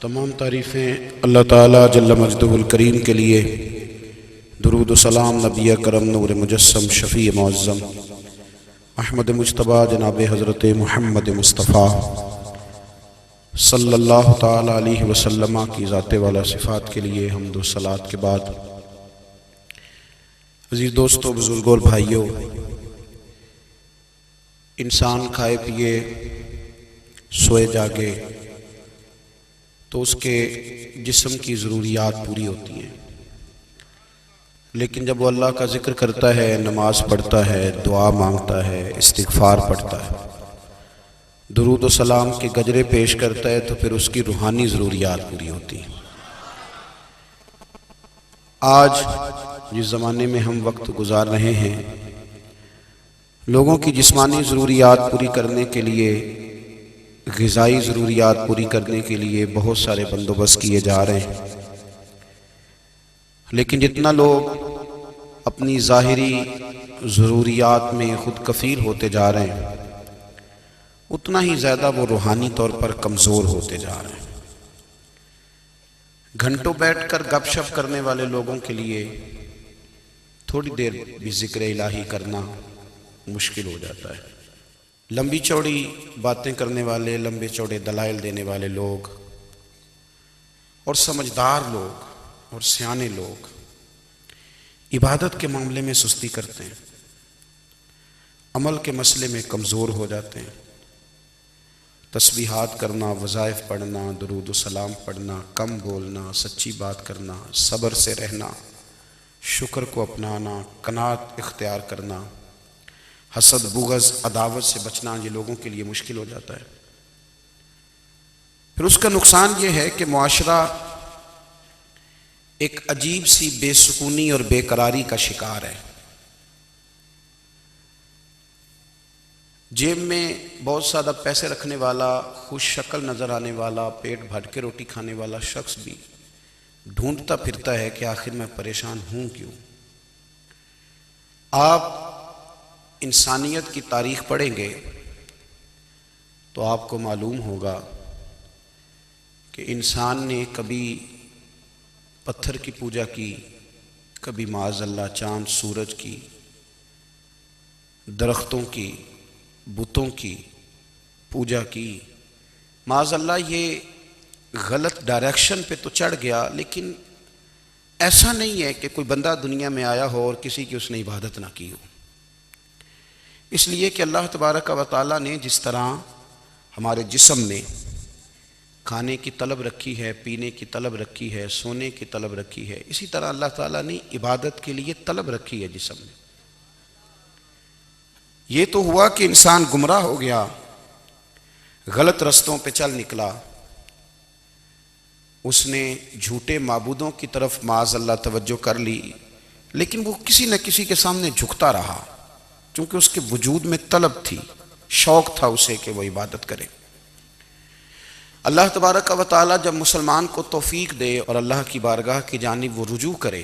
تمام تعریفیں اللہ تعالیٰ جل مجدہ الکریم کے لیے، درود و سلام نبی کرم نور مجسم شفیع معظم احمد مجتبیٰ جناب حضرت محمد مصطفیٰ صلی اللہ تعالیٰ علیہ وسلم کی ذات والا صفات کے لیے حمد و صلوات کے بعد، عزیز دوستو، بزرگوں اور بھائیوں، انسان کھائے پیے سوئے جاگے تو اس کے جسم کی ضروریات پوری ہوتی ہیں، لیکن جب وہ اللہ کا ذکر کرتا ہے، نماز پڑھتا ہے، دعا مانگتا ہے، استغفار پڑھتا ہے، درود و سلام کے گجرے پیش کرتا ہے، تو پھر اس کی روحانی ضروریات پوری ہوتی ہیں۔ آج جس زمانے میں ہم وقت گزار رہے ہیں، لوگوں کی جسمانی ضروریات پوری کرنے کے لیے، غذائی ضروریات پوری کرنے کے لیے بہت سارے بندوبست کیے جا رہے ہیں، لیکن جتنا لوگ اپنی ظاہری ضروریات میں خود کفیل ہوتے جا رہے ہیں، اتنا ہی زیادہ وہ روحانی طور پر کمزور ہوتے جا رہے ہیں۔ گھنٹوں بیٹھ کر گپ شپ کرنے والے لوگوں کے لیے تھوڑی دیر بھی ذکر الہی کرنا مشکل ہو جاتا ہے۔ لمبی چوڑی باتیں کرنے والے، لمبے چوڑے دلائل دینے والے لوگ اور سمجھدار لوگ اور سیانے لوگ عبادت کے معاملے میں سستی کرتے ہیں، عمل کے مسئلے میں کمزور ہو جاتے ہیں۔ تسبیحات کرنا، وظائف پڑھنا، درود و سلام پڑھنا، کم بولنا، سچی بات کرنا، صبر سے رہنا، شکر کو اپنانا، قناعت اختیار کرنا، حسد، بغض، عداوت سے بچنا، یہ لوگوں کے لیے مشکل ہو جاتا ہے۔ پھر اس کا نقصان یہ ہے کہ معاشرہ ایک عجیب سی بے سکونی اور بے قراری کا شکار ہے۔ جیب میں بہت زیادہ پیسے رکھنے والا، خوش شکل نظر آنے والا، پیٹ بھر کے روٹی کھانے والا شخص بھی ڈھونڈتا پھرتا ہے کہ آخر میں پریشان ہوں کیوں۔ آپ انسانیت کی تاریخ پڑھیں گے تو آپ کو معلوم ہوگا کہ انسان نے کبھی پتھر کی پوجا کی، کبھی معاذ اللہ چاند سورج کی، درختوں کی، بتوں کی پوجا کی۔ معاذ اللہ یہ غلط ڈائریکشن پہ تو چڑھ گیا، لیکن ایسا نہیں ہے کہ کوئی بندہ دنیا میں آیا ہو اور کسی کی اس نے عبادت نہ کی ہو۔ اس لیے کہ اللہ تبارک و تعالیٰ نے جس طرح ہمارے جسم میں کھانے کی طلب رکھی ہے، پینے کی طلب رکھی ہے، سونے کی طلب رکھی ہے، اسی طرح اللہ تعالیٰ نے عبادت کے لیے طلب رکھی ہے جسم میں۔ یہ تو ہوا کہ انسان گمراہ ہو گیا، غلط رستوں پہ چل نکلا، اس نے جھوٹے معبودوں کی طرف معاذ اللہ توجہ کر لی، لیکن وہ کسی نہ کسی کے سامنے جھکتا رہا، چونکہ اس کے وجود میں طلب تھی، شوق تھا اسے کہ وہ عبادت کرے۔ اللہ تبارک و تعالیٰ جب مسلمان کو توفیق دے اور اللہ کی بارگاہ کی جانب وہ رجوع کرے،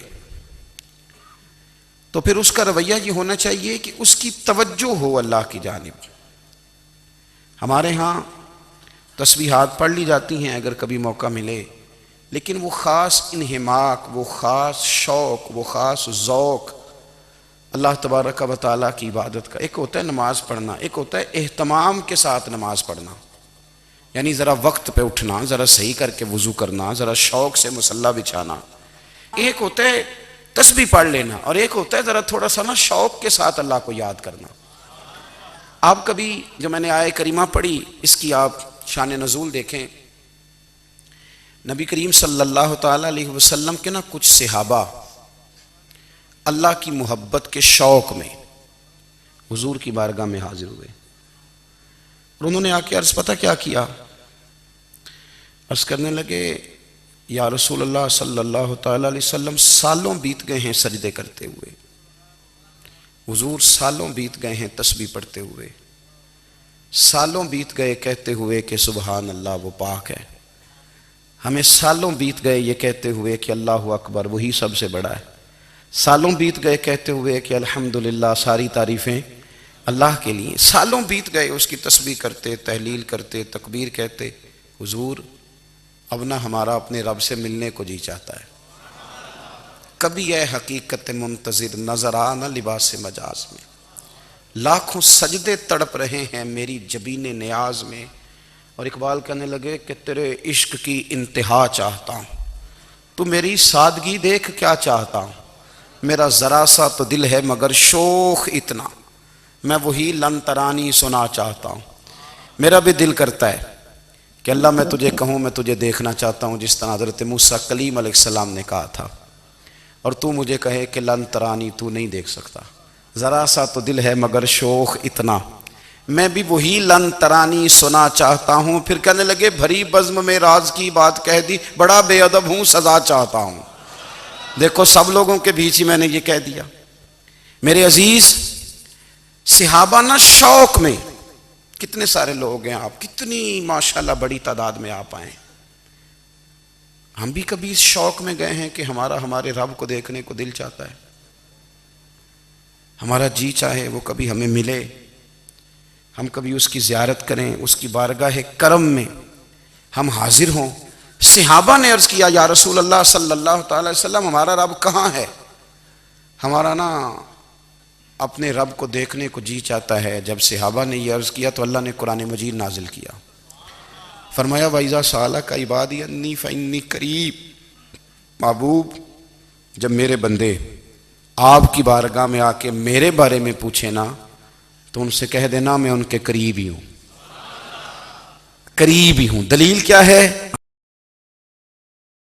تو پھر اس کا رویہ یہ ہونا چاہیے کہ اس کی توجہ ہو اللہ کی جانب۔ ہمارے ہاں تسبیحات پڑھ لی جاتی ہیں اگر کبھی موقع ملے، لیکن وہ خاص انہماک، وہ خاص شوق، وہ خاص ذوق اللہ تبارک و تعالیٰ کی عبادت کا۔ ایک ہوتا ہے نماز پڑھنا، ایک ہوتا ہے اہتمام کے ساتھ نماز پڑھنا، یعنی ذرا وقت پہ اٹھنا، ذرا صحیح کر کے وضو کرنا، ذرا شوق سے مصلی بچھانا۔ ایک ہوتا ہے تسبیح پڑھ لینا، اور ایک ہوتا ہے ذرا تھوڑا سا شوق کے ساتھ اللہ کو یاد کرنا۔ آپ کبھی جو میں نے آیہ کریمہ پڑھی، اس کی آپ شان نزول دیکھیں۔ نبی کریم صلی اللہ تعالیٰ علیہ وسلم کے کچھ صحابہ اللہ کی محبت کے شوق میں حضور کی بارگاہ میں حاضر ہوئے، اور انہوں نے آ کے عرض پتہ کیا کیا؟ عرض کرنے لگے، یا رسول اللہ صلی اللہ تعالیٰ علیہ وسلم، سالوں بیت گئے ہیں سجدے کرتے ہوئے، حضور سالوں بیت گئے ہیں تسبیح پڑھتے ہوئے، سالوں بیت گئے کہتے ہوئے کہ سبحان اللہ وہ پاک ہے، ہمیں سالوں بیت گئے یہ کہتے ہوئے کہ اللہ اکبر وہی سب سے بڑا ہے، سالوں بیت گئے کہتے ہوئے کہ الحمدللہ ساری تعریفیں اللہ کے لیے، سالوں بیت گئے اس کی تسبیح کرتے، تحلیل کرتے، تکبیر کہتے۔ حضور اب نہ ہمارا اپنے رب سے ملنے کو جی چاہتا ہے۔ کبھی اے حقیقت منتظر نظر آ نہ لباس مجاز میں، لاکھوں سجدے تڑپ رہے ہیں میری جبین نیاز میں۔ اور اقبال کہنے لگے کہ تیرے عشق کی انتہا چاہتا ہوں، تو میری سادگی دیکھ کیا چاہتا ہوں، میرا ذرا سا تو دل ہے مگر شوخ اتنا، میں وہی لن ترانی سنا چاہتا ہوں۔ میرا بھی دل کرتا ہے کہ اللہ میں تجھے کہوں میں تجھے دیکھنا چاہتا ہوں، جس طرح حضرت موسیٰ کلیم علیہ السلام نے کہا تھا، اور تو مجھے کہے کہ لن ترانی تو نہیں دیکھ سکتا، ذرا سا تو دل ہے مگر شوخ اتنا، میں بھی وہی لن ترانی سنا چاہتا ہوں۔ پھر کہنے لگے بھری بزم میں راز کی بات کہہ دی، بڑا بے ادب ہوں سزا چاہتا ہوں۔ دیکھو سب لوگوں کے بیچ ہی میں نے یہ کہہ دیا۔ میرے عزیز صحابہ نہ شوق میں، کتنے سارے لوگ ہیں آپ، کتنی ماشاءاللہ بڑی تعداد میں آپ آئیں، ہم بھی کبھی اس شوق میں گئے ہیں کہ ہمارے رب کو دیکھنے کو دل چاہتا ہے، ہمارا جی چاہے وہ کبھی ہمیں ملے، ہم کبھی اس کی زیارت کریں، اس کی بارگاہ کرم میں ہم حاضر ہوں۔ صحابہ نے عرض کیا یا رسول اللہ صلی اللہ تعالی وسلم ہمارا رب کہاں ہے؟ ہمارا نا اپنے رب کو دیکھنے کو جی چاہتا ہے۔ جب صحابہ نے یہ عرض کیا تو اللہ نے قرآن مجید نازل کیا، فرمایا وَإِذَا سَأَلَكَ عِبَادِي أَنِّي فَإِنِّي قَرِيبٌ، محبوب جب میرے بندے آپ کی بارگاہ میں آ کے میرے بارے میں پوچھیں نا تو ان سے کہہ دینا میں ان کے قریب ہی ہوں، قریب ہی ہوں۔ دلیل کیا ہے؟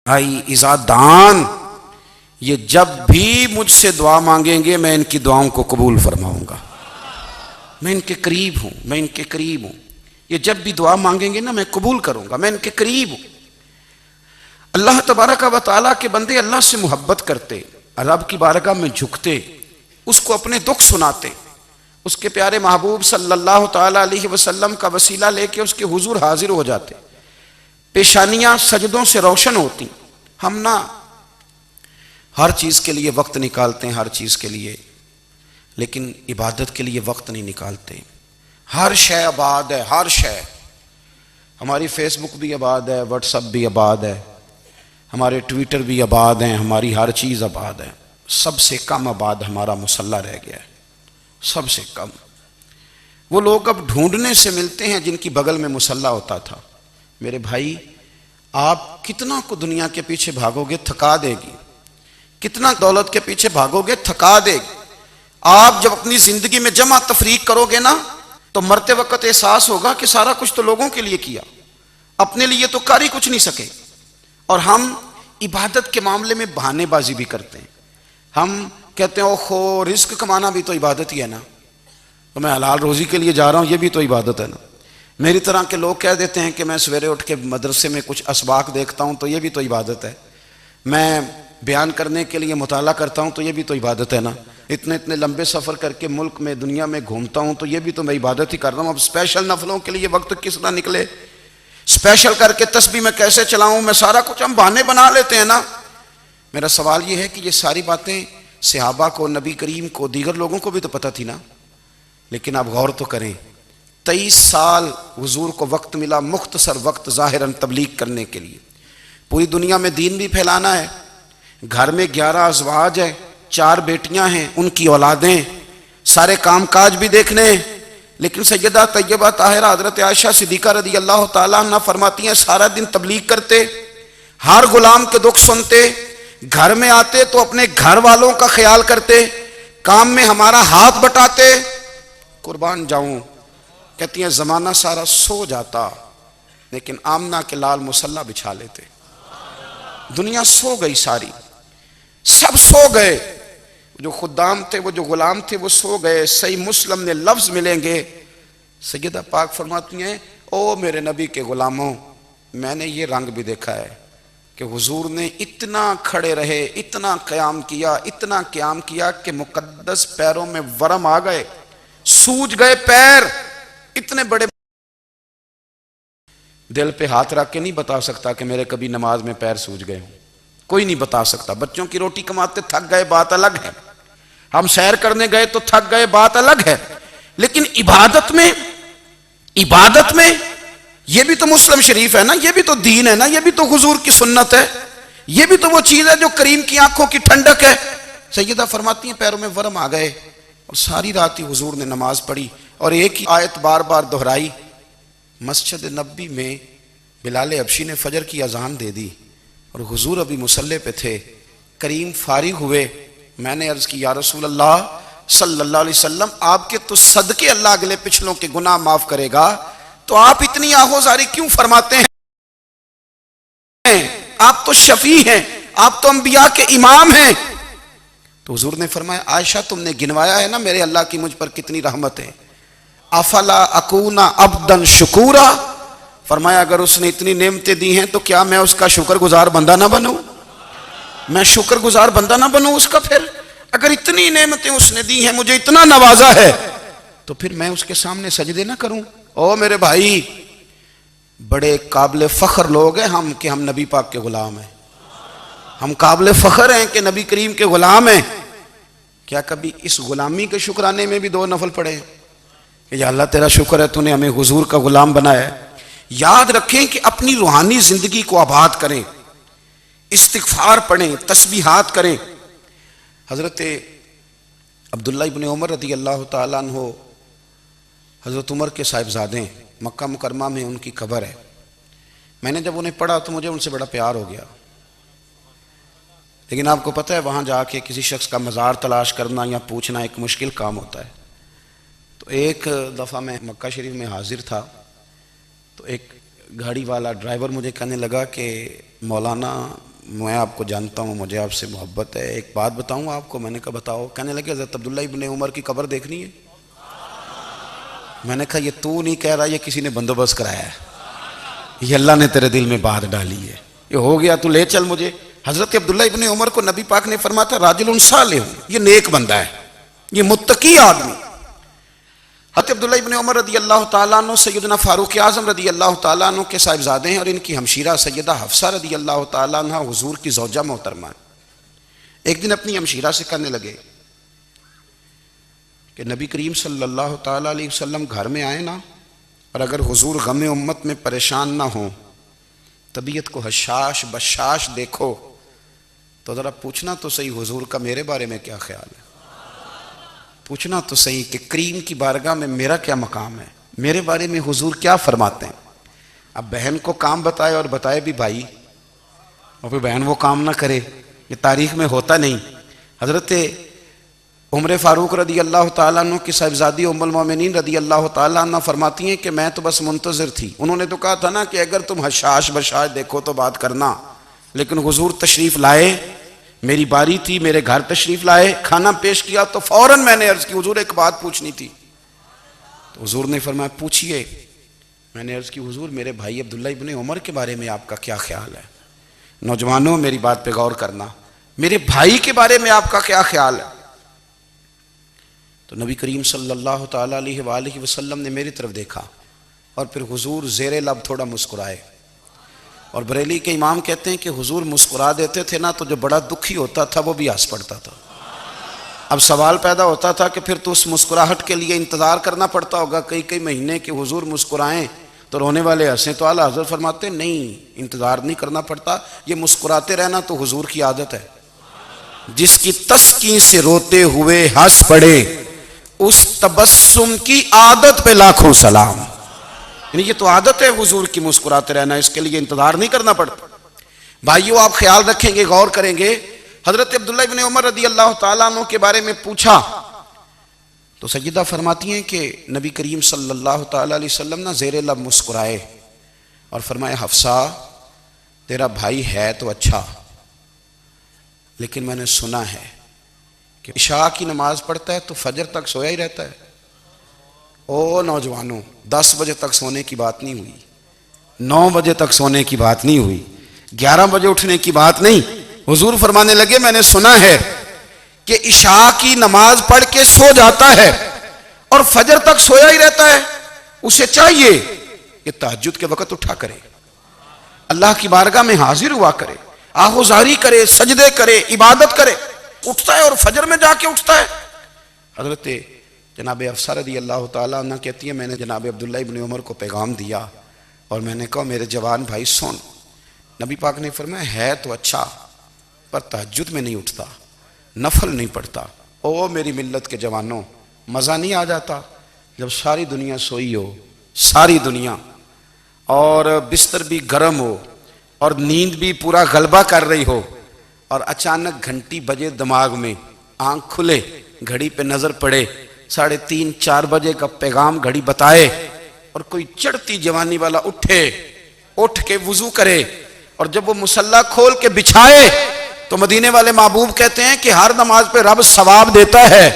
بھائی اذا دان، یہ جب بھی مجھ سے دعا مانگیں گے میں ان کی دعاؤں کو قبول فرماؤں گا، میں ان کے قریب ہوں، میں ان کے قریب ہوں۔ یہ جب بھی دعا مانگیں گے نا میں قبول کروں گا، میں ان کے قریب ہوں۔ اللہ تبارک و تعالیٰ کے بندے اللہ سے محبت کرتے، رب کی بارگاہ میں جھکتے، اس کو اپنے دکھ سناتے، اس کے پیارے محبوب صلی اللہ تعالیٰ علیہ وسلم کا وسیلہ لے کے اس کے حضور حاضر ہو جاتے، پیشانیاں سجدوں سے روشن ہوتی۔ ہم نہ ہر چیز کے لیے وقت نکالتے ہیں، ہر چیز کے لیے، لیکن عبادت کے لیے وقت نہیں نکالتے۔ ہر شے آباد ہے، ہر شے، ہماری فیس بک بھی آباد ہے، واٹس ایپ بھی آباد ہے، ہمارے ٹویٹر بھی آباد ہیں، ہماری ہر چیز آباد ہے۔ سب سے کم آباد ہمارا مصلی رہ گیا ہے، سب سے کم۔ وہ لوگ اب ڈھونڈنے سے ملتے ہیں جن کی بغل میں مصلی ہوتا تھا۔ میرے بھائی آپ کتنا کو دنیا کے پیچھے بھاگو گے تھکا دے گی، کتنا دولت کے پیچھے بھاگو گے تھکا دے گی۔ آپ جب اپنی زندگی میں جمع تفریق کرو گے نا تو مرتے وقت احساس ہوگا کہ سارا کچھ تو لوگوں کے لیے کیا، اپنے لیے تو کر ہی کچھ نہیں سکے۔ اور ہم عبادت کے معاملے میں بہانے بازی بھی کرتے ہیں، ہم کہتے ہیں اوہو رزق کمانا بھی تو عبادت ہی ہے نا، تو میں حلال روزی کے لیے جا رہا ہوں یہ بھی تو عبادت ہے نا۔ میری طرح کے لوگ کہہ دیتے ہیں کہ میں سویرے اٹھ کے مدرسے میں کچھ اسباق دیکھتا ہوں تو یہ بھی تو عبادت ہے، میں بیان کرنے کے لیے مطالعہ کرتا ہوں تو یہ بھی تو عبادت ہے نا، اتنے لمبے سفر کر کے ملک میں دنیا میں گھومتا ہوں تو یہ بھی تو میں عبادت ہی کر رہا ہوں۔ اب اسپیشل نفلوں کے لیے وقت کس طرح نکلے، اسپیشل کر کے تسبیح میں کیسے چلاؤں، میں سارا کچھ ہم بہانے بنا لیتے ہیں نا۔ میرا سوال یہ ہے کہ یہ ساری باتیں صحابہ کو، نبی کریم کو، دیگر لوگوں کو بھی تو پتہ تھی نا، لیکن آپ غور تو کریں 23 سال حضور کو وقت ملا، مختصر وقت ظاہراً تبلیغ کرنے کے لیے، پوری دنیا میں دین بھی پھیلانا ہے، گھر میں 11 ازواج ہیں، 4 بیٹیاں ہیں، ان کی اولادیں، سارے کام کاج بھی دیکھنے ہیں۔ لیکن سیدہ طیبہ طاہرہ حضرت عائشہ صدیقہ رضی اللہ تعالیٰ عنہ فرماتی ہیں سارا دن تبلیغ کرتے، ہر غلام کے دکھ سنتے، گھر میں آتے تو اپنے گھر والوں کا خیال کرتے، کام میں ہمارا ہاتھ بٹاتے۔ قربان جاؤں، کہتی ہیں زمانہ سارا سو جاتا لیکن آمنہ کے لال مصلی بچھا لیتے۔ دنیا سو گئی، ساری سب سو گئے، جو خدام تھے، وہ جو غلام تھے وہ سو گئے۔ صحیح مسلم نے لفظ ملیں گے، سیدہ پاک فرماتی ہیں او میرے نبی کے غلاموں، میں نے یہ رنگ بھی دیکھا ہے کہ حضور نے اتنا کھڑے رہے، اتنا قیام کیا، اتنا قیام کیا کہ مقدس پیروں میں ورم آ گئے، سوج گئے پیر، اتنے بڑے۔ دل پہ ہاتھ رکھ کے نہیں بتا سکتا کہ میرے کبھی نماز میں پیر سوج گئے ہوں، کوئی نہیں بتا سکتا۔ بچوں کی روٹی کماتے تھک گئے بات الگ ہے، ہم سیر کرنے گئے تو تھک گئے بات الگ ہے، لیکن عبادت میں یہ بھی تو مسلم شریف ہے نا، یہ بھی تو دین ہے نا، یہ بھی تو حضور کی سنت ہے، یہ بھی تو وہ چیز ہے جو کریم کی آنکھوں کی ٹھنڈک ہے۔ سیدہ فرماتی ہیں پیروں میں ورم آ گئے، اور ساری رات ہی حضور نے نماز پڑھی اور ایک ہی آیت بار بار دہرائی۔ مسجد نبی میں بلال حبشی نے فجر کی اذان دے دی اور حضور ابھی مصلی پہ تھے۔ کریم فارغ ہوئے، میں نے عرض کی یا رسول اللہ صلی اللہ علیہ وسلم، آپ کے تو صدقے اللہ اگلے پچھلوں کے گناہ معاف کرے گا، تو آپ اتنی آہوزاری کیوں فرماتے ہیں؟ آپ تو شفیع ہیں، آپ تو انبیاء کے امام ہیں۔ تو حضور نے فرمایا عائشہ تم نے گنوایا ہے نا میرے اللہ کی مجھ پر کتنی رحمت ہے، افلا اکونا عبدا شکورا، فرمایا اگر اس نے اتنی نعمتیں دی ہیں تو کیا میں اس کا شکر گزار بندہ نہ بنوں؟ میں شکر گزار بندہ نہ بنوں اس کا؟ پھر اگر اتنی نعمتیں اس نے دی ہیں، مجھے اتنا نوازا ہے، تو پھر میں اس کے سامنے سجدے نہ کروں؟ او میرے بھائی، بڑے قابل فخر لوگ ہیں ہم کہ ہم نبی پاک کے غلام ہیں، ہم قابل فخر ہیں کہ نبی کریم کے غلام ہیں۔ کیا کبھی اس غلامی کے شکرانے میں بھی 2 نفل پڑھے کہ یا اللہ تیرا شکر ہے تو نے ہمیں حضور کا غلام بنایا ہے؟ یاد رکھیں کہ اپنی روحانی زندگی کو آباد کریں، استغفار پڑھیں، تسبیحات کریں۔ حضرت عبداللہ ابن عمر رضی اللہ تعالیٰ عنہ حضرت عمر کے صاحبزادے ہیں، مکہ مکرمہ میں ان کی قبر ہے۔ میں نے جب انہیں پڑھا تو مجھے ان سے بڑا پیار ہو گیا، لیکن آپ کو پتہ ہے وہاں جا کے کسی شخص کا مزار تلاش کرنا یا پوچھنا ایک مشکل کام ہوتا ہے۔ تو ایک دفعہ میں مکہ شریف میں حاضر تھا، تو ایک گاڑی والا ڈرائیور مجھے کہنے لگا کہ مولانا میں آپ کو جانتا ہوں، مجھے آپ سے محبت ہے، ایک بات بتاؤں آپ کو؟ میں نے کہا بتاؤ۔ کہنے لگے حضرت عبداللہ ابن عمر کی قبر دیکھنی ہے؟ میں نے کہا یہ تو نہیں کہہ رہا، یہ کسی نے بندوبست کرایا ہے، یہ اللہ نے تیرے دل میں بات ڈالی ہے، یہ ہو گیا تو لے چل مجھے۔ حضرت عبداللہ ابن عمر کو نبی پاک نے فرمایا تھا راجل صالح، یہ نیک بندہ ہے، یہ متقی آدمی۔ حضرت عبداللہ ابن عمر رضی اللہ تعالیٰ عنہ سیدنا فاروق اعظم رضی اللہ تعالیٰ عنہ کے صاحبزادے ہیں، اور ان کی ہمشیرہ سیدہ حفصہ رضی اللہ تعالیٰ عنہ حضور کی زوجہ محترمہ۔ ایک دن اپنی ہمشیرہ سے کہنے لگے کہ نبی کریم صلی اللہ تعالیٰ علیہ وسلم گھر میں آئے نا، اور اگر حضور غم امت میں پریشان نہ ہوں، طبیعت کو حشاش بشاش دیکھو، تو ذرا پوچھنا تو صحیح حضور کا میرے بارے میں کیا خیال ہے، پوچھنا تو صحیح کہ کریم کی بارگاہ میں میرا کیا مقام ہے، میرے بارے میں حضور کیا فرماتے ہیں۔ اب بہن کو کام بتائے، اور بتائے بھی بھائی، اور پھر بہن وہ کام نہ کرے، یہ تاریخ میں ہوتا نہیں۔ حضرت عمر فاروق رضی اللہ تعالیٰ عنہ کی صاحبزادی ام المومنین رضی اللہ تعالیٰ عنہ فرماتی ہیں کہ میں تو بس منتظر تھی، انہوں نے تو کہا تھا نا کہ اگر تم حشاش بشاش دیکھو تو بات کرنا، لیکن حضور تشریف لائے، میری باری تھی، میرے گھر تشریف لائے، کھانا پیش کیا تو فوراً میں نے عرض کی حضور ایک بات پوچھنی تھی۔ تو حضور نے فرمایا پوچھئے۔ میں نے عرض کی حضور میرے بھائی عبداللہ ابن عمر کے بارے میں آپ کا کیا خیال ہے؟ نوجوانوں میری بات پہ غور کرنا، میرے بھائی کے بارے میں آپ کا کیا خیال ہے؟ تو نبی کریم صلی اللہ تعالیٰ علیہ وآلہ وسلم نے میری طرف دیکھا، اور پھر حضور زیر لب تھوڑا مسکرائے، اور بریلی کے امام کہتے ہیں کہ حضور مسکرا دیتے تھے نا تو جو بڑا دکھی ہوتا تھا وہ بھی ہنس پڑتا تھا۔ اب سوال پیدا ہوتا تھا کہ پھر تو اس مسکراہٹ کے لیے انتظار کرنا پڑتا ہوگا کئی مہینے کہ حضور مسکرائیں تو رونے والے ہنسیں، تو اعلیٰ حضرت فرماتے نہیں، انتظار نہیں کرنا پڑتا، یہ مسکراتے رہنا تو حضور کی عادت ہے۔ جس کی تسکین سے روتے ہوئے ہنس پڑے، اس تبسم کی عادت پہ لاکھوں سلام۔ یعنی یہ تو عادت ہے حضور کی مسکراتے رہنا، اس کے لیے انتظار نہیں کرنا پڑتا۔ بھائیو آپ خیال رکھیں گے، غور کریں گے، حضرت عبداللہ ابن عمر رضی اللہ تعالیٰ عنہ کے بارے میں پوچھا تو سیدہ فرماتی ہیں کہ نبی کریم صلی اللہ تعالیٰ علیہ وسلم نہ زیر لب مسکرائے اور فرمایا حفصہ تیرا بھائی ہے تو اچھا، لیکن میں نے سنا ہے کہ عشاء کی نماز پڑھتا ہے تو فجر تک سویا ہی رہتا ہے۔ او نوجوانوں، 10 بجے تک سونے کی بات نہیں ہوئی، 9 بجے تک سونے کی بات نہیں ہوئی، 11 بجے اٹھنے کی بات نہیں۔ حضور فرمانے لگے میں نے سنا ہے کہ عشاء کی نماز پڑھ کے سو جاتا ہے اور فجر تک سویا ہی رہتا ہے، اسے چاہیے کہ تہجد کے وقت اٹھا کرے، اللہ کی بارگاہ میں حاضر ہوا کرے، آہوزاری کرے، سجدے کرے، عبادت کرے۔ اٹھتا ہے اور فجر میں جا کے اٹھتا ہے۔ حضرت جناب حفصہ رضی اللہ تعالیٰ عنہ کہتی ہے میں نے جناب عبداللہ ابن عمر کو پیغام دیا اور میں نے کہا میرے جوان بھائی سن، نبی پاک نے فرمایا ہے تو اچھا پر تہجد میں نہیں اٹھتا، نفل نہیں پڑھتا۔ او میری ملت کے جوانوں، مزہ نہیں آ جاتا جب ساری دنیا سوئی ہو، ساری دنیا، اور بستر بھی گرم ہو اور نیند بھی پورا غلبہ کر رہی ہو، اور اچانک گھنٹی بجے دماغ میں، آنکھ کھلے، گھڑی پہ نظر پڑے، 3:30 4 بجے کا پیغام گھڑی بتائے، اور کوئی چڑھتی جوانی والا اٹھ کے وضو کرے، اور جب وہ مصلی کھول کے بچھائے تو مدینے والے محبوب کہتے ہیں کہ ہر نماز پہ رب ثواب دیتا ہے،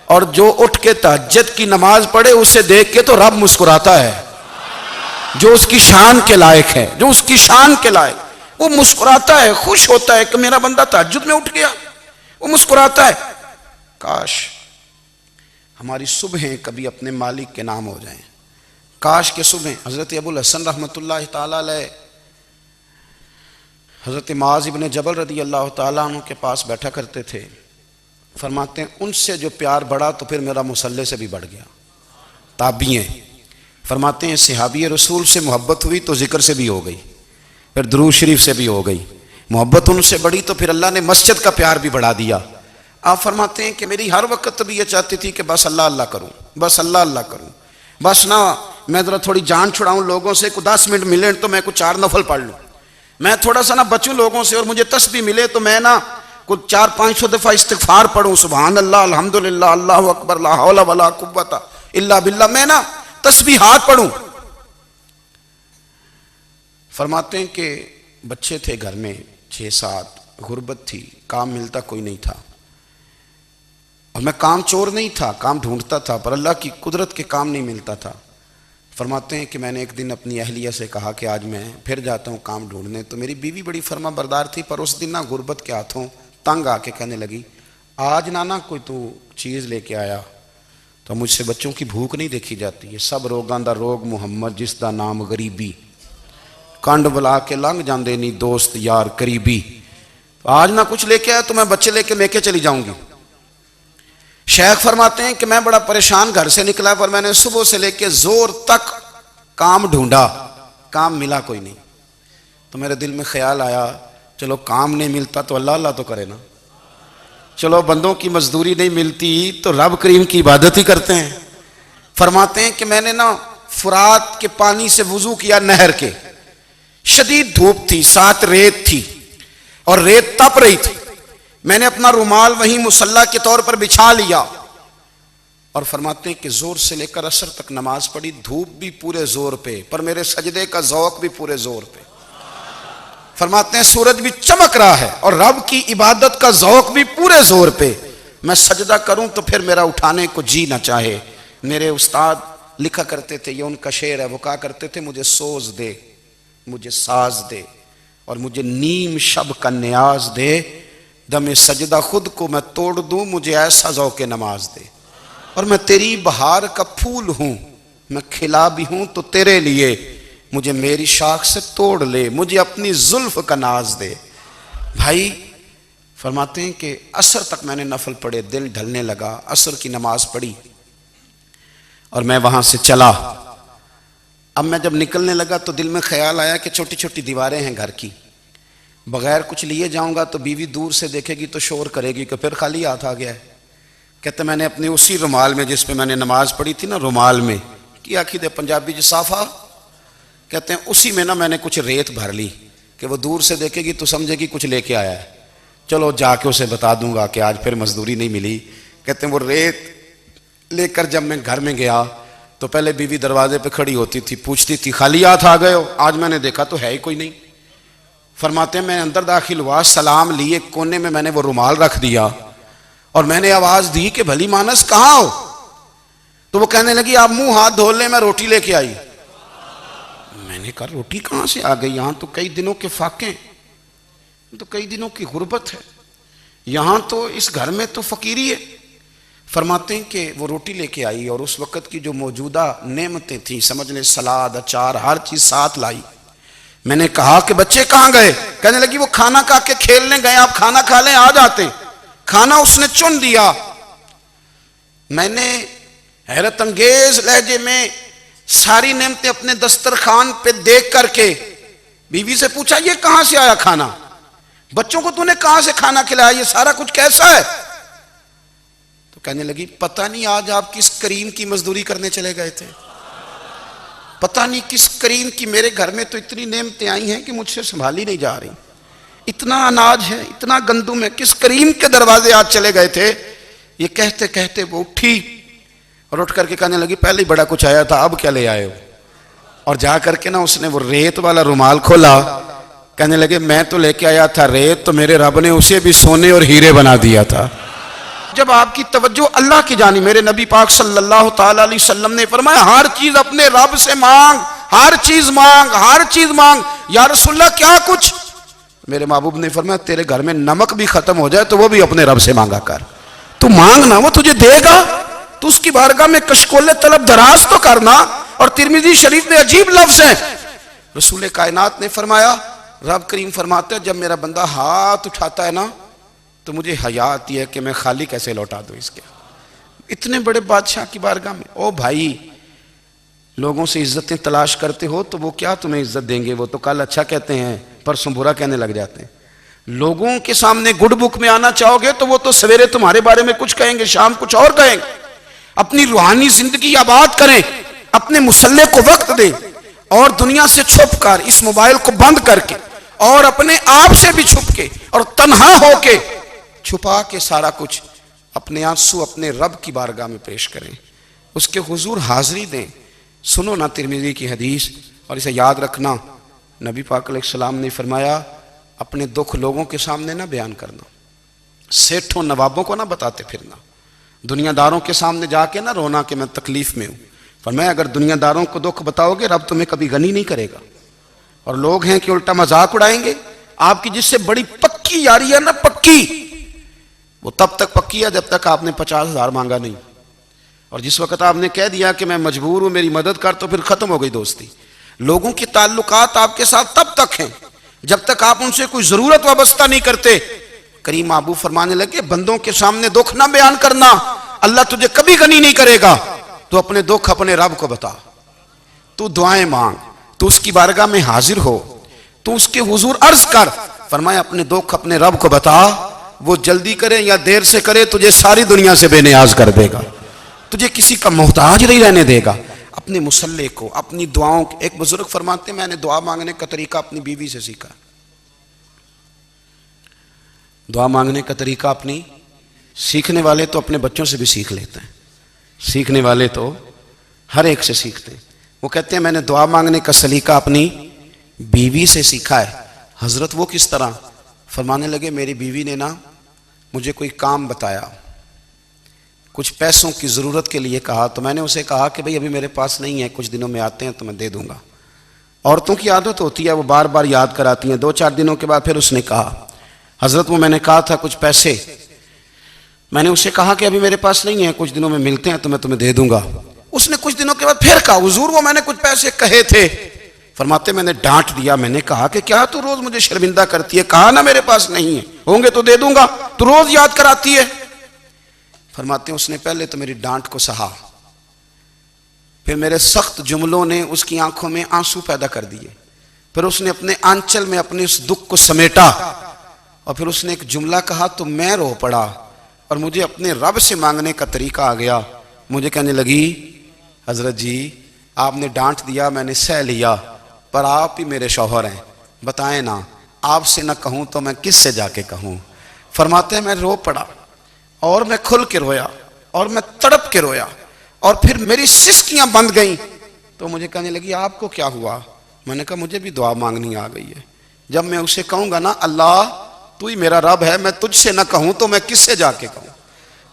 اور جو اٹھ کے تہجد کی نماز پڑھے اسے دیکھ کے تو رب مسکراتا ہے، جو اس کی شان کے لائق ہے، جو اس کی شان کے لائق، وہ مسکراتا ہے، خوش ہوتا ہے کہ میرا بندہ تہجد میں اٹھ گیا، وہ مسکراتا ہے۔ کاش ہماری صبحیں کبھی اپنے مالک کے نام ہو جائیں، کاش کے صبح۔ حضرت ابو الحسن رحمۃ اللہ تعالیٰ علیہ حضرت معاذ ابن جبل رضی اللہ تعالیٰ عنہ کے پاس بیٹھا کرتے تھے، فرماتے ہیں ان سے جو پیار بڑھا تو پھر میرا مصلی سے بھی بڑھ گیا۔ تابعی ہیں، فرماتے ہیں صحابی رسول سے محبت ہوئی تو ذکر سے بھی ہو گئی، پھر درود شریف سے بھی ہو گئی، محبت ان سے بڑھی تو پھر اللہ نے مسجد کا پیار بھی بڑھا دیا۔ آپ فرماتے ہیں کہ میری ہر وقت طبیعت چاہتی تھی کہ بس اللہ اللہ کروں، بس اللہ اللہ کروں، بس نہ میں ذرا تھوڑی جان چھڑاؤں لوگوں سے، کو 10 منٹ ملے تو میں کچھ 4 نفل پڑھ لوں، میں تھوڑا سا نہ بچوں لوگوں سے، اور مجھے تسبیح ملے تو میں نہ کچھ 400-500 دفعہ استغفار پڑھوں، سبحان اللہ، الحمدللہ، اللہ اکبر، لا حول ولا قوت الا باللہ، میں نہ تسبیحات پڑھوں۔ فرماتے ہیں کہ بچے تھے گھر میں 6-7، غربت تھی، کام ملتا کوئی نہیں تھا، اور میں کام چور نہیں تھا، کام ڈھونڈتا تھا، پر اللہ کی قدرت کے کام نہیں ملتا تھا۔ فرماتے ہیں کہ میں نے ایک دن اپنی اہلیہ سے کہا کہ آج میں پھر جاتا ہوں کام ڈھونڈنے، تو میری بیوی بڑی فرما بردار تھی، پر اس دن نہ غربت کے ہاتھوں تنگ آ کے کہنے لگی آج نہ کوئی تو چیز لے کے آیا، تو مجھ سے بچوں کی بھوک نہیں دیکھی جاتی، یہ سب روگاں دا روگ محمد جس دا نام غریبی، کنڈ بلا کے لنگ جاندے نہیں دوست یار قریبی، آج نہ کچھ لے کے آیا تو میں بچے لے کے میکے چلی جاؤں گی۔ شیخ فرماتے ہیں کہ میں بڑا پریشان گھر سے نکلا، پر میں نے صبح سے لے کے زور تک کام ڈھونڈا، کام ملا کوئی نہیں، تو میرے دل میں خیال آیا چلو کام نہیں ملتا تو اللہ اللہ تو کرے نا، چلو بندوں کی مزدوری نہیں ملتی تو رب کریم کی عبادت ہی کرتے ہیں۔ فرماتے ہیں کہ میں نے نا فرات کے پانی سے وضو کیا، نہر کے، شدید دھوپ تھی، ساتھ ریت تھی اور ریت تپ رہی تھی، میں نے اپنا رومال وہیں مصلی کے طور پر بچھا لیا، اور فرماتے ہیں کہ زور سے لے کر عصر تک نماز پڑھی، دھوپ بھی پورے زور پہ، پر میرے سجدے کا ذوق بھی پورے زور پہ۔ فرماتے ہیں سورج بھی چمک رہا ہے اور رب کی عبادت کا ذوق بھی پورے زور پہ، میں سجدہ کروں تو پھر میرا اٹھانے کو جی نہ چاہے۔ میرے استاد لکھا کرتے تھے، یہ ان کا شعر ہے، وہ کہا کرتے تھے مجھے سوز دے، مجھے ساز دے، اور مجھے نیم شب کا نیاز دے، دم سجدہ خود کو میں توڑ دوں، مجھے ایسا ذوق نماز دے، اور میں تیری بہار کا پھول ہوں، میں کھلا بھی ہوں تو تیرے لیے، مجھے میری شاخ سے توڑ لے، مجھے اپنی زلف کا ناز دے۔ بھائی فرماتے ہیں کہ عصر تک میں نے نفل پڑھے، دل ڈھلنے لگا، عصر کی نماز پڑھی اور میں وہاں سے چلا۔ اب میں جب نکلنے لگا تو دل میں خیال آیا کہ چھوٹی چھوٹی دیواریں ہیں گھر کی، بغیر کچھ لیے جاؤں گا تو بیوی دور سے دیکھے گی تو شور کرے گی کہ پھر خالی ہاتھ آ گیا ہے۔ کہتے میں نے اپنے اسی رومال میں جس پہ میں نے نماز پڑھی تھی نا، رومال میں کی آخی دے پنجابی جو صافہ کہتے ہیں، اسی میں نا میں نے کچھ ریت بھر لی کہ وہ دور سے دیکھے گی تو سمجھے گی کچھ لے کے آیا ہے، چلو جا کے اسے بتا دوں گا کہ آج پھر مزدوری نہیں ملی۔ کہتے ہیں وہ ریت لے کر جب میں گھر میں گیا تو پہلے بیوی دروازے پہ کھڑی ہوتی تھی، پوچھتی تھی خالی ہاتھ آ گئے ہو؟ آج میں نے دیکھا تو ہے ہی کوئی نہیں۔ فرماتے ہیں میں اندر داخل ہوا، سلام لیے، کونے میں نے وہ رومال رکھ دیا اور میں نے آواز دی کہ بھلی مانس کہاں ہو؟ تو وہ کہنے لگی آپ منہ ہاتھ دھو لیں، میں روٹی لے کے آئی۔ میں نے کہا روٹی کہاں سے آ گئی؟ یہاں تو کئی دنوں کے فاقے، تو کئی دنوں کی غربت ہے، یہاں تو اس گھر میں تو فقیری ہے۔ فرماتے ہیں کہ وہ روٹی لے کے آئی اور اس وقت کی جو موجودہ نعمتیں تھیں، سمجھ لیں سلاد، اچار، ہر چیز ساتھ لائی۔ میں نے کہا کہ بچے کہاں گئے؟ کہنے لگی وہ کھانا کھا کے کھیلنے گئے، آپ کھانا کھا لیں آ جاتے۔ کھانا اس نے چن دیا۔ میں نے حیرت انگیز لہجے میں ساری نعمتیں اپنے دسترخوان پہ دیکھ کر کے بیوی سے پوچھا یہ کہاں سے آیا کھانا، بچوں کو تو نے کہاں سے کھانا کھلایا، یہ سارا کچھ کیسا ہے؟ تو کہنے لگی پتہ نہیں آج آپ کس کریم کی مزدوری کرنے چلے گئے تھے، پتہ نہیں کس کریم کی، میرے گھر میں تو اتنی نعمتیں آئی ہیں کہ مجھ سے سنبھالی نہیں جا رہی، اتنا اناج ہے، اتنا گندم ہے، کس کریم کے دروازے آج چلے گئے تھے؟ یہ کہتے کہتے وہ اٹھی اور اٹھ کر کے کہنے لگی پہلے ہی بڑا کچھ آیا تھا، اب کیا لے آئے ہو؟ اور جا کر کے نا اس نے وہ ریت والا رومال کھولا، کہنے لگے میں تو لے کے آیا تھا ریت، تو میرے رب نے اسے بھی سونے اور ہیرے بنا دیا تھا۔ جب آپ کی توجہ اللہ کی جانب، میرے نبی پاک صلی اللہ تعالی علیہ وسلم نے فرمایا ہر چیز اپنے رب سے مانگ، ہر چیز مانگ، ہر چیز مانگ۔ یا رسول اللہ کیا کچھ؟ میرے محبوب نے فرمایا تیرے گھر میں نمک بھی ختم ہو جائے تو وہ بھی اپنے رب سے مانگا کر، تو مانگنا وہ تجھے دے گا، تو اس کی بارگاہ میں کشکول طلب دراز تو کرنا۔ اور ترمذی شریف میں عجیب لفظ ہے، رسول کائنات نے فرمایا، رب کریم فرماتے ہیں جب میرا بندہ ہاتھ اٹھاتا ہے نا تو مجھے حیا آتی ہے کہ میں خالی کیسے لوٹا دوں اس کے، اتنے بڑے بادشاہ کی بارگاہ میں۔ او بھائی، لوگوں سے عزتیں تلاش کرتے ہو تو وہ کیا تمہیں عزت دیں گے؟ وہ تو کل اچھا کہتے ہیں پرسوں برا کہنے لگ جاتے ہیں۔ لوگوں کے سامنے گڈ بک میں آنا چاہو گے تو وہ تو سویرے تمہارے بارے میں کچھ کہیں گے، شام کچھ اور کہیں گے۔ اپنی روحانی زندگی آباد کریں، اپنے مسلح کو وقت دیں، اور دنیا سے چھپ کر، اس موبائل کو بند کر کے اور اپنے آپ سے بھی چھپ کے اور تنہا ہو کے چھپا کے سارا کچھ اپنے آنسو اپنے رب کی بارگاہ میں پیش کریں، اس کے حضور حاضری دیں۔ سنو نا ترمذی کی حدیث، اور اسے یاد رکھنا، نبی پاک علیہ السلام نے فرمایا اپنے دکھ لوگوں کے سامنے نہ بیان کرنا، سیٹھوں نوابوں کو نہ بتاتے پھرنا، دنیا داروں کے سامنے جا کے نہ رونا کہ میں تکلیف میں ہوں۔ فرمایا اگر دنیا داروں کو دکھ بتاؤ گے رب تمہیں کبھی غنی نہیں کرے گا، اور لوگ ہیں کہ الٹا مذاق اڑائیں گے۔ آپ کی جس سے بڑی پکی یاری ہے نا، پکی، وہ تب تک پکی ہے جب تک آپ نے 50,000 مانگا نہیں، اور جس وقت آپ نے کہہ دیا کہ میں مجبور ہوں میری مدد کر تو پھر ختم ہو گئی دوستی۔ لوگوں کے تعلقات آپ کے ساتھ تب تک ہیں جب تک آپ ان سے کوئی ضرورت وابستہ نہیں کرتے۔ کریم محبوب فرمانے لگے بندوں کے سامنے دکھ نہ بیان کرنا، اللہ تجھے کبھی غنی نہیں کرے گا۔ تو اپنے دکھ اپنے رب کو بتا، تو دعائیں مانگ، تو اس کی بارگاہ میں حاضر ہو، تو اس کے حضور عرض کر۔ فرمایا اپنے دکھ اپنے رب کو بتا، وہ جلدی کرے یا دیر سے کرے تجھے ساری دنیا سے بے نیاز کر دے گا، تجھے کسی کا محتاج نہیں رہنے دے گا۔ اپنے مسلح کو، اپنی دعاؤں، ایک بزرگ فرماتے ہیں میں نے دعا مانگنے کا طریقہ اپنی بیوی سے سیکھا، دعا مانگنے کا طریقہ اپنی، سیکھنے والے تو اپنے بچوں سے بھی سیکھ لیتے ہیں، سیکھنے والے تو ہر ایک سے سیکھتے ہیں۔ وہ کہتے ہیں میں نے دعا مانگنے کا سلیقہ اپنی بیوی سے سیکھا ہے۔ حضرت وہ کس طرح؟ فرمانے لگے میری بیوی نے نا مجھے کوئی کام بتایا، کچھ پیسوں کی ضرورت کے لیے کہا، تو میں نے اسے کہا کہ بھئی ابھی میرے پاس نہیں ہے، کچھ دنوں میں آتے ہیں تو میں دے دوں گا۔ عورتوں کی عادت ہوتی ہے وہ بار بار یاد کراتی ہیں، 2-4 دنوں کے بعد پھر اس نے کہا حضرت وہ میں نے کہا تھا کچھ پیسے، میں نے اسے کہا کہ ابھی میرے پاس نہیں ہے، کچھ دنوں میں ملتے ہیں تو میں تمہیں دے دوں گا۔ اس نے کچھ دنوں کے بعد پھر کہا حضور وہ میں نے کچھ پیسے کہے تھے۔ فرماتے میں نے ڈانٹ دیا، میں نے کہا کہ کیا تو روز مجھے شرمندہ کرتی ہے، کہا نا میرے پاس نہیں ہے، ہوں گے تو دے دوں گا، تو روز یاد کراتی ہے۔ فرماتے ہیں اس نے پہلے تو میری ڈانٹ کو سہا، پھر میرے سخت جملوں نے اس کی آنکھوں میں آنسو پیدا کر دیے، پھر اس نے اپنے آنچل میں اپنے اس دکھ کو سمیٹا، اور پھر اس نے ایک جملہ کہا تو میں رو پڑا، اور مجھے اپنے رب سے مانگنے کا طریقہ آ گیا۔ مجھے کہنے لگی حضرت جی آپ نے ڈانٹ دیا، میں نے سہ لیا، پر آپ ہی میرے شوہر ہیں، بتائیں نا آپ سے نہ کہوں تو میں کس سے جا کے کہوں۔ فرماتے ہیں میں رو پڑا، اور میں کھل کے رویا، اور میں تڑپ کے رویا، اور پھر میری سسکیاں بند گئیں۔ تو مجھے کہنے لگی آپ کو کیا ہوا؟ میں نے کہا مجھے بھی دعا مانگنی آ گئی ہے، جب میں اسے کہوں گا نا اللہ تو ہی میرا رب ہے، میں تجھ سے نہ کہوں تو میں کس سے جا کے کہوں؟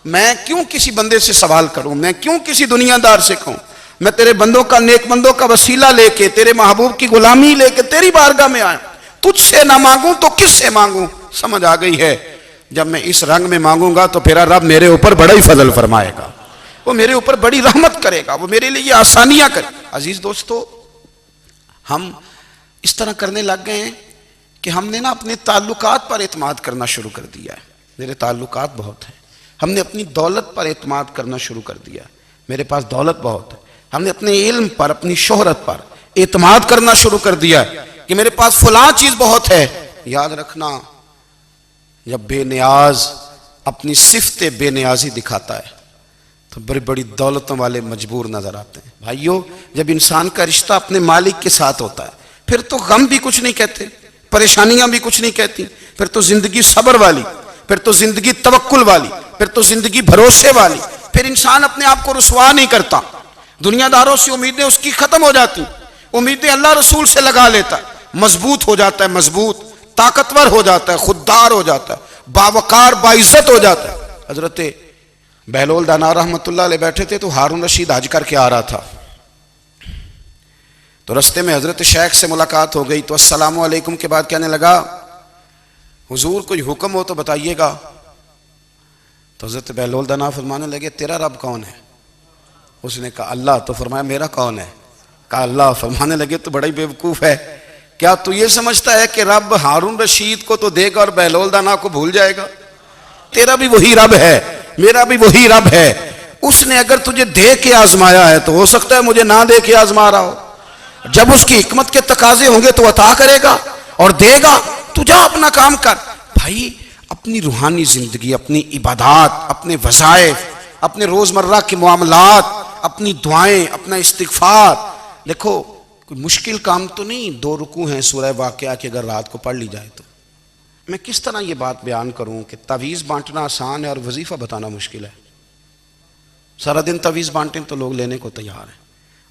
میں کیوں کسی بندے سے سوال کروں؟ میں کیوں کسی دنیا دار سے کہوں؟ میں تیرے بندوں کا، نیک بندوں کا وسیلہ لے کے، تیرے محبوب کی غلامی لے کے تیری بارگاہ میں آیا، تجھ سے نہ مانگوں تو کس سے مانگوں؟ سمجھ آ گئی ہے جب میں اس رنگ میں مانگوں گا تو پھر رب میرے اوپر بڑا ہی فضل فرمائے گا، وہ میرے اوپر بڑی رحمت کرے گا، وہ میرے لیے آسانیاں کرے۔ عزیز دوستو، ہم اس طرح کرنے لگ گئے ہیں کہ ہم نے نا اپنے تعلقات پر اعتماد کرنا شروع کر دیا ہے۔ میرے تعلقات بہت ہیں، ہم نے اپنی دولت پر اعتماد کرنا شروع کر دیا ہے، میرے پاس دولت بہت ہے، ہم نے اپنے علم پر، اپنی شہرت پر اعتماد کرنا شروع کر دیا کہ میرے پاس فلاں چیز بہت ہے۔ یاد رکھنا، جب بے نیاز اپنی صفت بے نیازی دکھاتا ہے تو بڑی بڑی دولتوں والے مجبور نظر آتے ہیں۔ بھائیو، جب انسان کا رشتہ اپنے مالک کے ساتھ ہوتا ہے پھر تو غم بھی کچھ نہیں کہتے، پریشانیاں بھی کچھ نہیں کہتی، پھر تو زندگی صبر والی، پھر تو زندگی توکل والی، پھر تو زندگی بھروسے والی، پھر انسان اپنے آپ کو رسوا نہیں کرتا، دنیا داروں سے امیدیں اس کی ختم ہو جاتی، امیدیں اللہ رسول سے لگا لیتا ہے، مضبوط ہو جاتا ہے، مضبوط، طاقتور ہو جاتا ہے، خوددار ہو جاتا ہے، باوقار باعزت ہو جاتا ہے۔ حضرت بہلول دانا رحمۃ اللہ علیہ بیٹھے تھے تو ہارون رشید حج کر کے آ رہا تھا، تو رستے میں حضرت شیخ سے ملاقات ہو گئی تو السلام علیکم کے بعد کہنے لگا حضور کوئی حکم ہو تو بتائیے گا۔ تو حضرت بہلول دانا فرمانے لگے تیرا رب کون ہے؟ اس نے کہا اللہ۔ تو فرمایا میرا کون ہے؟ کہا اللہ۔ فرمانے لگے تو بڑا ہی بیوقوف ہے، کیا تو یہ سمجھتا ہے کہ رب ہارون رشید کو تو دے گا اور بہلول دانا کو بھول جائے گا؟ تیرا بھی وہی رب ہے، میرا بھی وہی رب ہے، اس نے اگر تجھے دے کے آزمایا ہے تو ہو سکتا ہے مجھے نہ دے کے آزما رہا ہو، جب اس کی حکمت کے تقاضے ہوں گے تو عطا کرے گا اور دے گا، تو جا اپنا کام کر۔ بھائی اپنی روحانی زندگی، اپنی عبادات، اپنے وظائف، اپنے روزمرہ کے معاملات، اپنی دعائیں، اپنا استغفار، دیکھو کوئی مشکل کام تو نہیں، 2 رکوع ہیں سورہ واقعہ کی اگر رات کو پڑھ لی جائے تو۔ میں کس طرح یہ بات بیان کروں کہ تعویذ بانٹنا آسان ہے اور وظیفہ بتانا مشکل ہے؟ سارا دن تعویذ بانٹیں تو لوگ لینے کو تیار ہیں،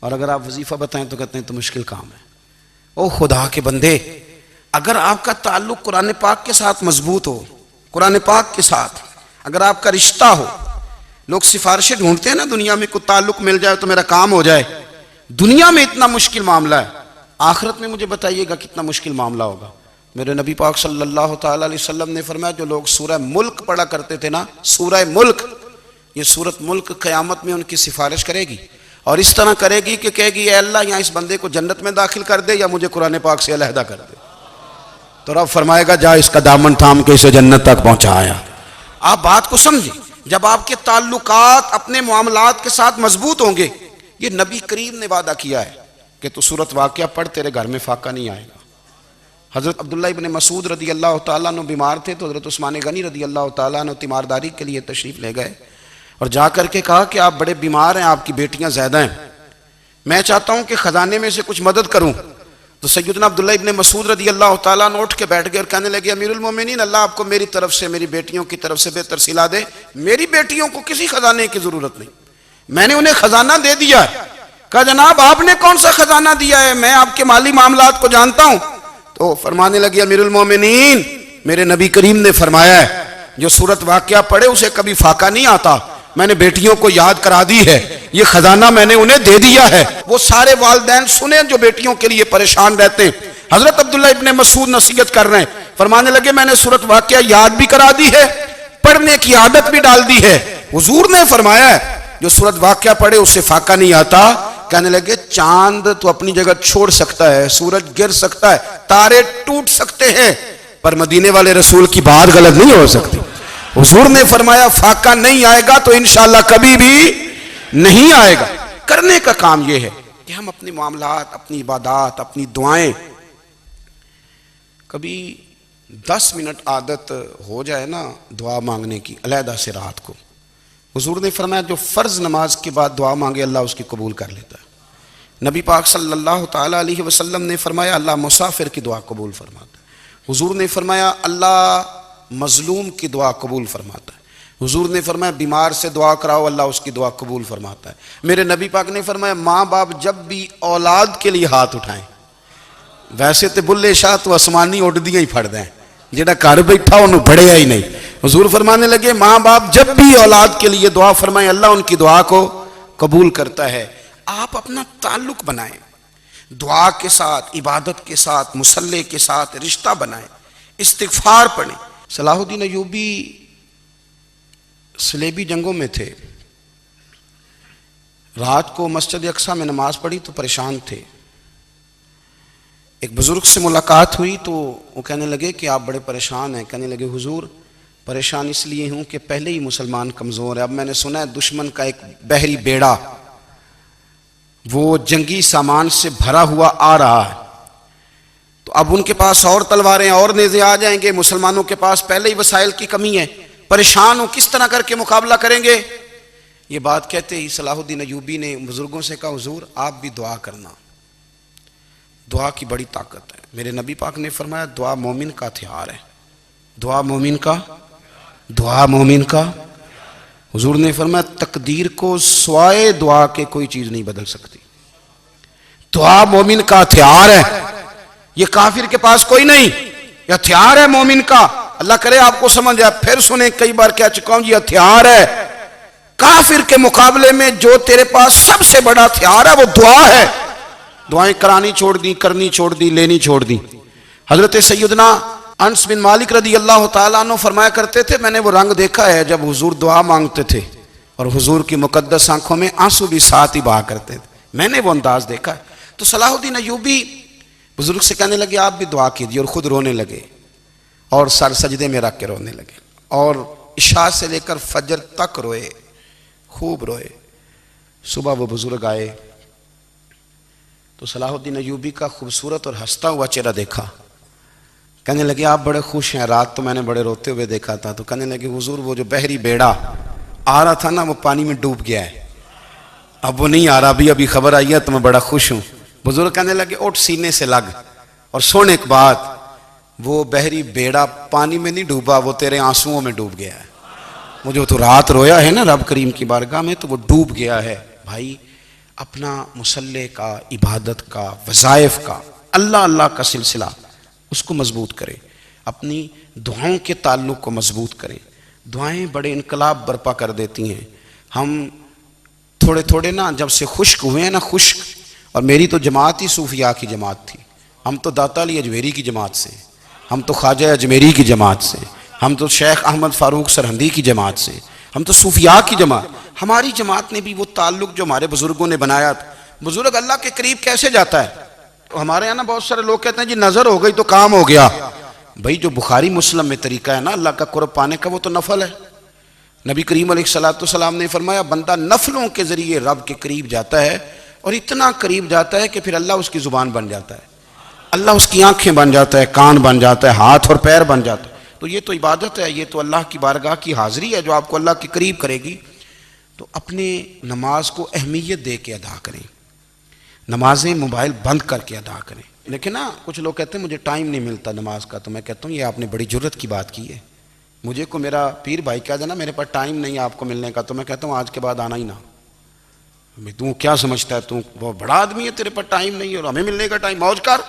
اور اگر آپ وظیفہ بتائیں تو کہتے ہیں تو مشکل کام ہے۔ او خدا کے بندے، اگر آپ کا تعلق قرآن پاک کے ساتھ مضبوط ہو، قرآن پاک کے ساتھ اگر آپ کا رشتہ ہو، لوگ سفارشیں ڈھونڈتے ہیں نا دنیا میں، کوئی تعلق مل جائے تو میرا کام ہو جائے، دنیا میں اتنا مشکل معاملہ ہے، آخرت میں مجھے بتائیے گا کتنا مشکل معاملہ ہوگا۔ میرے نبی پاک صلی اللہ تعالی علیہ وسلم نے فرمایا جو لوگ سورہ ملک پڑھا کرتے تھے نا، سورہ ملک، یہ سورت ملک قیامت میں ان کی سفارش کرے گی، اور اس طرح کرے گی کہ کہے گی اے اللہ یہاں اس بندے کو جنت میں داخل کر دے یا مجھے قرآن پاک سے علیحدہ کر دے، تو رب فرمائے گا جا اس کا دامن تھام کے اسے جنت تک پہنچایا۔ آپ بات کو سمجھیں، جب آپ کے تعلقات اپنے معاملات کے ساتھ مضبوط ہوں گے، یہ نبی کریم نے وعدہ کیا ہے کہ تو سورت واقعہ پڑھ تیرے گھر میں فاقہ نہیں آئے گا۔ حضرت عبداللہ ابن مسعود رضی اللہ تعالیٰ عنہ بیمار تھے تو حضرت عثمان غنی رضی اللہ تعالیٰ عنہ تیمارداری کے لیے تشریف لے گئے اور جا کر کے کہا کہ آپ بڑے بیمار ہیں، آپ کی بیٹیاں زیادہ ہیں، میں چاہتا ہوں کہ خزانے میں سے کچھ مدد کروں۔ تو سیدنا عبداللہ ابن مسعود رضی اللہ تعالیٰ عنہ اٹھ کے بیٹھ گئے اور کہنے لگے امیر المومنین، اللہ آپ کو میری طرف سے، میری بیٹیوں کی طرف سے بہتر صلہ دے، میری بیٹیوں کو کسی خزانے کی ضرورت نہیں، میں نے انہیں خزانہ دے دیا ہے۔ کہا جناب آپ نے کون سا خزانہ دیا ہے، میں آپ کے مالی معاملات کو جانتا ہوں۔ تو فرمانے لگے امیر المومنین، میرے نبی کریم نے فرمایا ہے جو سورت واقعہ پڑھے اسے کبھی فاقہ نہیں آتا، میں نے بیٹیوں کو یاد کرا دی ہے، یہ خزانہ میں نے انہیں دے دیا ہے۔ وہ سارے والدین سنیں جو بیٹیوں کے لیے پریشان رہتے ہیں، حضرت عبداللہ ابن مسعود نصیحت کر رہے ہیں، فرمانے لگے میں نے سورت واقعہ یاد بھی کرا دی ہے، پڑھنے کی عادت بھی ڈال دی ہے، حضور نے فرمایا ہے جو سورت واقعہ پڑھے اسے فاقہ نہیں آتا۔ کہنے لگے چاند تو اپنی جگہ چھوڑ سکتا ہے، سورج گر سکتا ہے، تارے ٹوٹ سکتے ہیں، پر مدینے والے رسول کی بات غلط نہیں ہو سکتی۔ حضور نے فرمایا فاقہ نہیں آئے گا تو انشاءاللہ کبھی بھی نہیں آئے گا۔ کرنے کا کام یہ ہے کہ ہم اپنے معاملات، اپنی عبادات، اپنی دعائیں، کبھی 10 منٹ عادت ہو جائے نا دعا مانگنے کی علیحدہ سے رات کو، حضور نے فرمایا جو فرض نماز کے بعد دعا مانگے اللہ اس کی قبول کر لیتا ہے۔ نبی پاک صلی اللہ تعالی علیہ وسلم نے فرمایا اللہ مسافر کی دعا قبول فرماتا ہے۔ حضور نے فرمایا اللہ مظلوم کی دعا قبول فرماتا ہے۔ حضور نے فرمایا بیمار سے دعا کراؤ اللہ اس کی دعا قبول فرماتا ہے۔ میرے نبی پاک نے فرمایا ماں باپ جب بھی اولاد کے لیے ہاتھ اٹھائیں، ویسے تے بلے شاہ تو آسمانی اڈدیاں ہی پھڑ دیں، جڑا گھر بیٹھا انہوں بڑھیا ہی نہیں۔ حضور فرمانے لگے ماں باپ جب بھی اولاد کے لیے دعا فرمائیں اللہ ان کی دعا کو قبول کرتا ہے۔ آپ اپنا تعلق بنائیں، دعا کے ساتھ، عبادت کے ساتھ، مصلی کے ساتھ رشتہ بنائیں، استغفار پڑھیں۔ صلاح الدین ایوبی صلیبی جنگوں میں تھے، رات کو مسجد اقصیٰ میں نماز پڑھی تو پریشان تھے، ایک بزرگ سے ملاقات ہوئی تو وہ کہنے لگے کہ آپ بڑے پریشان ہیں۔ کہنے لگے حضور پریشان اس لیے ہوں کہ پہلے ہی مسلمان کمزور ہے، اب میں نے سنا ہے دشمن کا ایک بحری بیڑا وہ جنگی سامان سے بھرا ہوا آ رہا ہے، تو اب ان کے پاس اور تلواریں اور نیزے آ جائیں گے، مسلمانوں کے پاس پہلے ہی وسائل کی کمی ہے، پریشان ہو کس طرح کر کے مقابلہ کریں گے؟ یہ بات کہتے ہی صلاح الدین ایوبی نے بزرگوں سے کہا حضور آپ بھی دعا کرنا، دعا کی بڑی طاقت ہے۔ میرے نبی پاک نے فرمایا دعا مومن کا ہتھیار ہے، دعا مومن کا حضور نے فرمایا تقدیر کو سوائے دعا کے کوئی چیز نہیں بدل سکتی، دعا مومن کا ہتھیار ہے، یہ کافر کے پاس کوئی نہیں، یہ ہتھیار ہے مومن کا۔ اللہ کرے آپ کو سمجھ آئے، پھر سنیں، کئی بار کہہ چکا ہوں یہ ہتھیار ہے، کافر کے مقابلے میں جو تیرے پاس سب سے بڑا ہتھیار ہے وہ دعا ہے۔ دعائیں کرانی چھوڑ دی، کرنی چھوڑ دی، لینی چھوڑ دی۔ حضرت سیدنا انس بن مالک رضی اللہ تعالیٰ عنہ فرمایا کرتے تھے میں نے وہ رنگ دیکھا ہے جب حضور دعا مانگتے تھے اور حضور کی مقدس آنکھوں میں آنسو بھی ساتھ ہی بہا کرتے تھے، میں نے وہ انداز دیکھا ہے۔ تو صلاح الدین ایوبی بزرگ سے کہنے لگے آپ بھی دعا کیجیے، اور خود رونے لگے اور سر سجدے میں رکھ کے رونے لگے، اور عشاء سے لے کر فجر تک روئے، خوب روئے۔ صبح وہ بزرگ آئے تو صلاح الدین ایوبی کا خوبصورت اور ہنستا ہوا چہرہ دیکھا، کہنے لگے آپ بڑے خوش ہیں، رات تو میں نے بڑے روتے ہوئے دیکھا تھا۔ تو کہنے لگے حضور وہ جو بحری بیڑا آ رہا تھا نا وہ پانی میں ڈوب گیا ہے، اب وہ نہیں آ رہا، ابھی خبر آئی ہے تو میں بڑا خوش ہوں۔ بزرگ کہنے لگے اٹھ سینے سے لگ اور سن ایک بات، وہ بحری بیڑا پانی میں نہیں ڈوبا، وہ تیرے آنسوؤں میں ڈوب گیا ہے۔ وہ جو تو رات رویا ہے نا رب کریم کی بارگاہ میں تو وہ ڈوب گیا ہے۔ بھائی اپنا مصلے کا، عبادت کا، وظائف کا، اللہ اللہ کا سلسلہ اس کو مضبوط کرے، اپنی دعاؤں کے تعلق کو مضبوط کرے۔ دعائیں بڑے انقلاب برپا کر دیتی ہیں۔ ہم تھوڑے تھوڑے نا جب سے خشک ہوئے ہیں نا، خشک، اور میری تو جماعت ہی صوفیاء کی جماعت تھی، ہم تو داتا علی اجمیری کی جماعت سے، ہم تو خواجہ اجمیری کی جماعت سے، ہم تو شیخ احمد فاروق سرہندی کی جماعت سے، ہم تو صوفیاء کی جماعت۔ ہماری جماعت نے بھی وہ تعلق جو ہمارے بزرگوں نے بنایا تھا۔ بزرگ اللہ کے قریب کیسے جاتا ہے؟ تو ہمارے یہاں نا بہت سارے لوگ کہتے ہیں جی نظر ہو گئی تو کام ہو گیا۔ بھائی جو بخاری مسلم میں طریقہ ہے نا اللہ کا قرب پانے کا وہ تو نفل ہے۔ نبی کریم علیہ السلام نے فرمایا بندہ نفلوں کے ذریعے رب کے قریب جاتا ہے، اور اتنا قریب جاتا ہے کہ پھر اللہ اس کی زبان بن جاتا ہے، اللہ اس کی آنکھیں بن جاتا ہے، کان بن جاتا ہے، ہاتھ اور پیر بن جاتا ہے۔ تو یہ تو عبادت ہے، یہ تو اللہ کی بارگاہ کی حاضری ہے جو آپ کو اللہ کے قریب کرے گی۔ تو اپنے نماز کو اہمیت دے کے ادا کریں، نمازیں موبائل بند کر کے ادا کریں۔ لیکن نا کچھ لوگ کہتے ہیں مجھے ٹائم نہیں ملتا نماز کا، تو میں کہتا ہوں یہ آپ نے بڑی جرت کی بات کی ہے۔ مجھے کو میرا پیر بھائی کہہ دینا میرے پاس ٹائم نہیں آپ کو ملنے کا، تو میں کہتا ہوں آج کے بعد آنا ہی نہ۔ تو کیا سمجھتا ہے تو وہ بڑا آدمی ہے، تیرے پاس ٹائم نہیں ہے اور ہمیں ملنے کا ٹائم، موج کر۔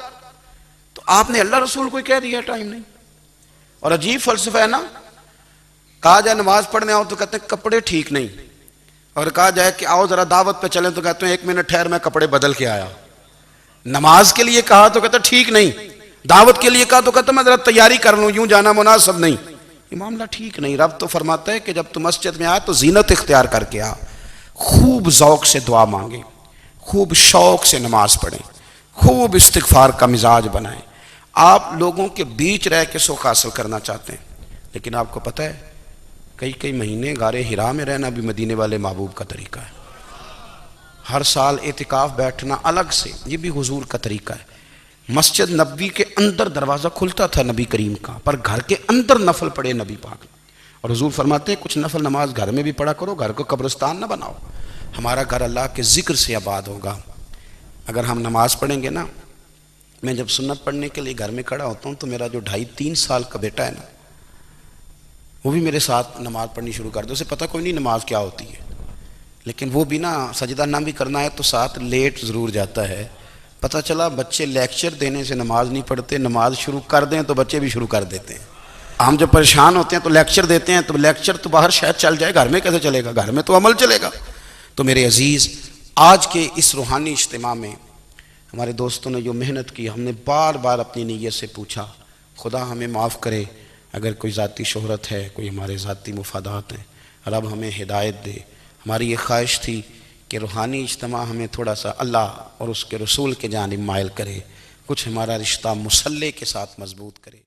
تو آپ نے اللہ رسول کو کہہ دیا ٹائم نہیں۔ اور عجیب فلسفہ ہے نا، کہا جائے نماز پڑھنے آؤ تو کہتے ہیں کپڑے ٹھیک نہیں، اور کہا جائے کہ آؤ ذرا دعوت پہ چلیں تو کہتے ہیں 1 منٹ ٹھہر میں کپڑے بدل کے آیا۔ نماز کے لیے کہا تو کہتا ٹھیک نہیں، دعوت کے لیے کہا تو کہتا میں ذرا تیاری کر لوں، یوں جانا مناسب نہیں۔ یہ معاملہ ٹھیک نہیں۔ رب تو فرماتا ہے کہ جب تم مسجد میں آئے تو زینت اختیار کر کے آ، خوب ذوق سے دعا مانگیں، خوب شوق سے نماز پڑھیں، خوب استغفار کا مزاج بنائیں۔ آپ لوگوں کے بیچ رہ کے سکھ حاصل کرنا چاہتے ہیں، لیکن آپ کو پتہ ہے کئی مہینے غار حرا میں رہنا بھی مدینے والے محبوب کا طریقہ ہے۔ ہر سال اعتکاف بیٹھنا الگ سے، یہ بھی حضور کا طریقہ ہے۔ مسجد نبوی کے اندر دروازہ کھلتا تھا نبی کریم کا، پر گھر کے اندر نفل پڑھے نبی پاک، اور حضور فرماتے ہیں کچھ نفل نماز گھر میں بھی پڑھا کرو، گھر کو قبرستان نہ بناؤ۔ ہمارا گھر اللہ کے ذکر سے آباد ہوگا اگر ہم نماز پڑھیں گے نا۔ میں جب سنت پڑھنے کے لیے گھر میں کھڑا ہوتا ہوں تو میرا جو 2.5-3 سال کا بیٹا ہے نا، وہ بھی میرے ساتھ نماز پڑھنی شروع کر دو، اسے پتہ کوئی نہیں نماز کیا ہوتی ہے، لیکن وہ بھی نا سجدہ نہ بھی کرنا ہے تو ساتھ لیٹ ضرور جاتا ہے۔ پتہ چلا بچے لیکچر دینے سے نماز نہیں پڑھتے، نماز شروع کر دیں تو بچے بھی شروع کر دیتے ہیں۔ ہم جب پریشان ہوتے ہیں تو لیکچر دیتے ہیں، تو لیکچر تو باہر شاید چل جائے، گھر میں کیسے چلے گا؟ گھر میں تو عمل چلے گا۔ تو میرے عزیز، آج کے اس روحانی اجتماع میں ہمارے دوستوں نے جو محنت کی، ہم نے بار بار اپنی نیت سے پوچھا خدا ہمیں معاف کرے اگر کوئی ذاتی شہرت ہے، کوئی ہمارے ذاتی مفادات ہیں، رب ہمیں ہدایت دے۔ ہماری یہ خواہش تھی کہ روحانی اجتماع ہمیں تھوڑا سا اللہ اور اس کے رسول کے جانب مائل کرے، کچھ ہمارا رشتہ مصلے کے ساتھ مضبوط کرے۔